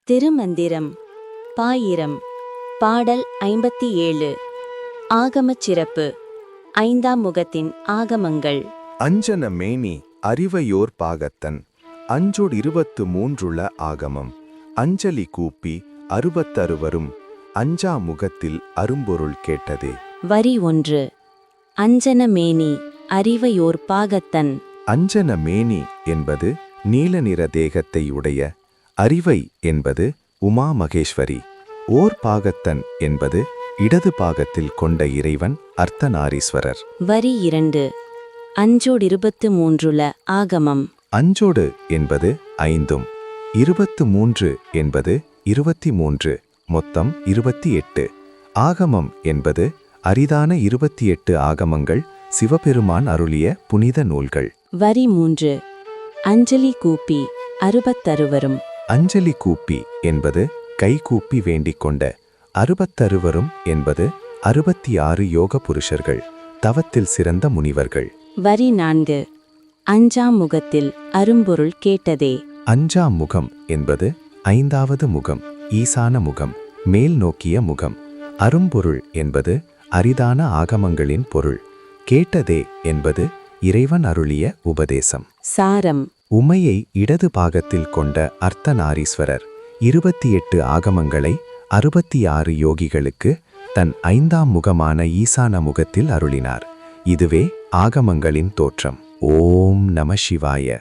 திருமந்திரம் பாயிரம் பாடல் 57. ஆகமச் சிறப்பு. ஐந்தாம் முகத்தின் ஆகமங்கள். அஞ்சன மேனி அறிவையோர் பாகத்தன் அஞ்சோடு 23 ஆகமம். அஞ்சலி கூப்பி அறுபத்தறுவரும் அஞ்சா முகத்தில் அரும்பொருள் கேட்டதே. வரி 1. அஞ்சன மேனி அறிவையோர் பாகத்தன். அஞ்சன மேனி என்பது நீல நிற தேகத்தை உடைய, அறிவை என்பது உமா மகேஸ்வரி, ஓர் பாகத்தன் என்பது இடது பாகத்தில் கொண்ட இறைவன் அர்த்தநாரீஸ்வரர். வரி 2. அஞ்சோடு 23 ஆகமம். அஞ்சோடு என்பது 5, 23 என்பது 23, மொத்தம் 28. ஆகமம் என்பது அரிதான 28 ஆகமங்கள், சிவபெருமான் அருளிய புனித நூல்கள். வரி 3. அஞ்சலி கூப்பி அறுபத்தறுவரும். அஞ்சலி கூப்பி என்பது கை கூப்பி வேண்டிக் கொண்ட, அறுபத்தறுவரும் என்பது 66 யோக புருஷர்கள், தவத்தில் சிறந்த முனிவர்கள். வரி 4. அஞ்சாம் முகத்தில் அரும்பொருள் கேட்டதே. அஞ்சாம் முகம் என்பது 5வது முகம், ஈசான முகம், மேல் நோக்கிய முகம். அரும்பொருள் என்பது அரிதான ஆகமங்களின் பொருள். கேட்டதே என்பது இறைவன் அருளிய உபதேசம். சாரம். உமையை இடது பாகத்தில் கொண்ட அர்த்தநாரீஸ்வரர் 28 ஆகமங்களை 66 யோகிகளுக்கு தன் 5ஆம் முகமான ஈசான முகத்தில் அருளினார். இதுவே ஆகமங்களின் தோற்றம். ஓம் நம சிவாய.